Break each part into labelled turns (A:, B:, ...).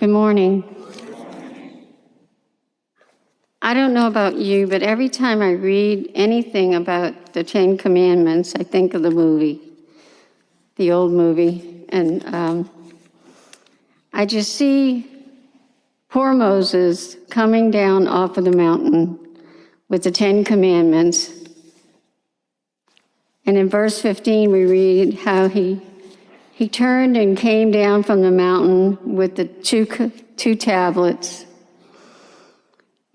A: Good morning. I don't know about you, but every time I read anything about the Ten Commandments, I think of the movie, the old movie. And I just see poor Moses coming down off of the mountain with the Ten Commandments. And in verse 15, we read how he turned and came down from the mountain with the two tablets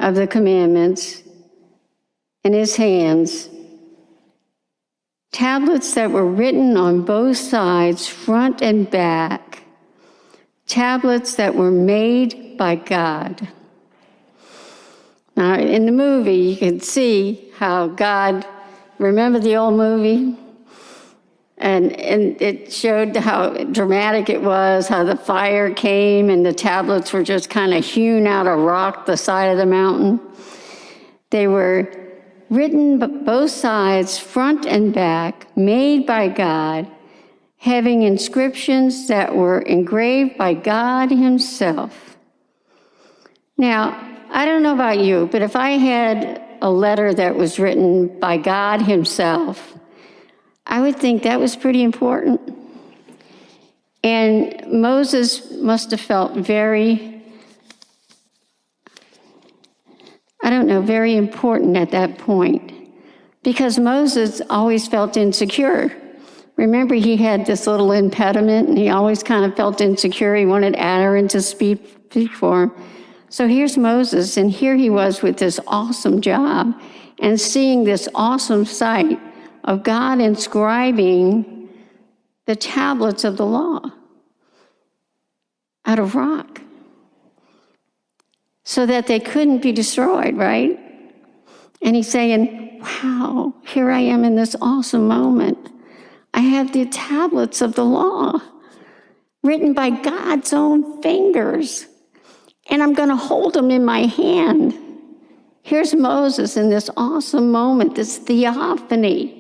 A: of the commandments in his hands, tablets that were written on both sides, front and back, tablets that were made by God. Now, in the movie, you can see how God, remember the old movie? And it showed how dramatic it was, how the fire came and the tablets were just kind of hewn out of rock, the side of the mountain. They were written both sides, front and back, made by God, having inscriptions that were engraved by God himself. Now, I don't know about you, but if I had a letter that was written by God himself, I would think that was pretty important. And Moses must have felt very important at that point, because Moses always felt insecure. Remember, he had this little impediment, and he always kind of felt insecure. He wanted Aaron to speak for him. So here's Moses, and here he was with this awesome job, and seeing this awesome sight of God inscribing the tablets of the law out of rock so that they couldn't be destroyed, right? And he's saying, wow, here I am in this awesome moment. I have the tablets of the law written by God's own fingers, and I'm going to hold them in my hand. Here's Moses in this awesome moment, this theophany.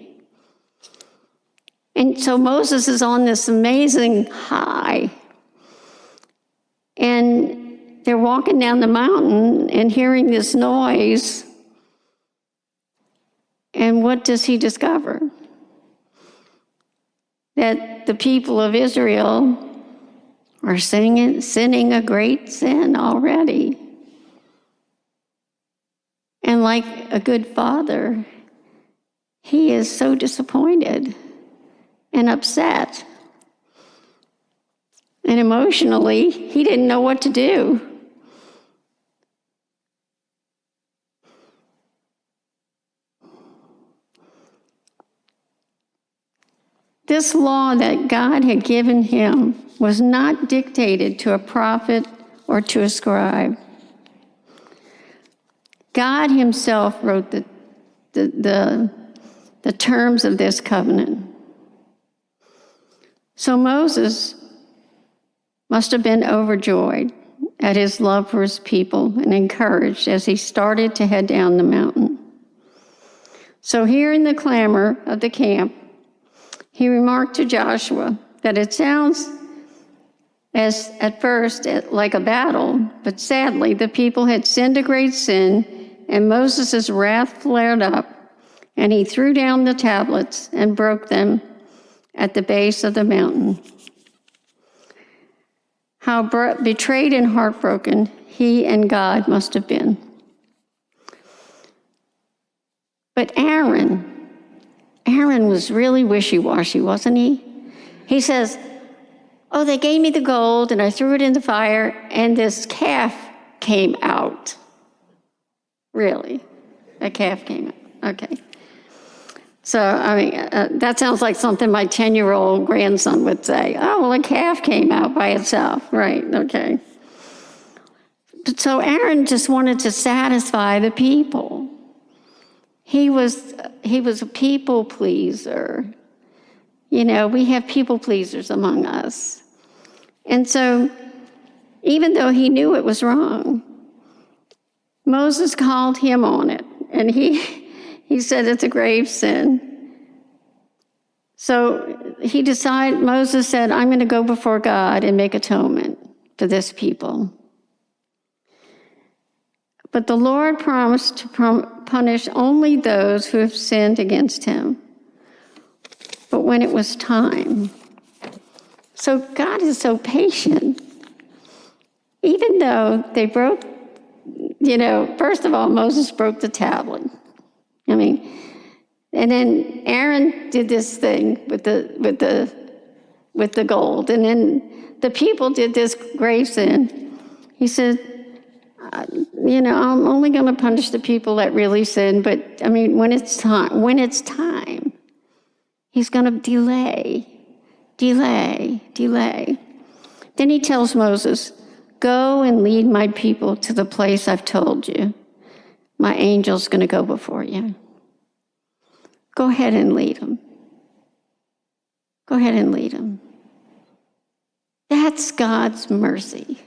A: And so Moses is on this amazing high. And they're walking down the mountain and hearing this noise. And what does he discover? That the people of Israel are sinning a great sin already. And like a good father, he is so disappointed and upset. And emotionally, he didn't know what to do. This law that God had given him was not dictated to a prophet or to a scribe. God himself wrote the terms of this covenant. So Moses must have been overjoyed at his love for his people and encouraged as he started to head down the mountain. So hearing the clamor of the camp, he remarked to Joshua that it sounds as at first like a battle, but sadly the people had sinned a great sin, and Moses' wrath flared up, and he threw down the tablets and broke them at the base of the mountain. How betrayed and heartbroken he and God must have been. But Aaron was really wishy-washy, wasn't he? He says, oh, they gave me the gold and I threw it in the fire and this calf came out. Really? A calf came out. Okay. So, that sounds like something my 10-year-old grandson would say. Oh, well, a calf came out by itself. Right, okay. But so Aaron just wanted to satisfy the people. He was a people pleaser. You know, we have people pleasers among us. And so, even though he knew it was wrong, Moses called him on it. And he said it's a grave sin. So Moses said, I'm going to go before God and make atonement for this people. But the Lord promised to punish only those who have sinned against him. But when it was time. So God is so patient. Even though they broke, first of all, Moses broke the tablet. And then Aaron did this thing with the gold. And then the people did this grave sin. He said, I'm only going to punish the people that really sin, but when it's time, he's going to delay. Then he tells Moses, go and lead my people to the place I've told you. My angel's going to go before you. Go ahead and lead them. Go ahead and lead them. That's God's mercy.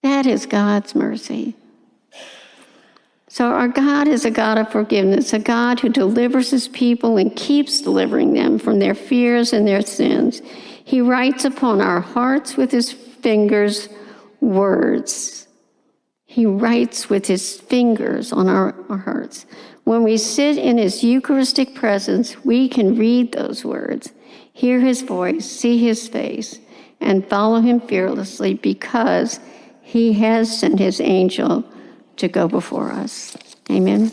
A: That is God's mercy. So our God is a God of forgiveness, a God who delivers his people and keeps delivering them from their fears and their sins. He writes upon our hearts with his fingers words. He writes with his fingers on our hearts. When we sit in his Eucharistic presence, we can read those words, hear his voice, see his face, and follow him fearlessly because he has sent his angel to go before us. Amen.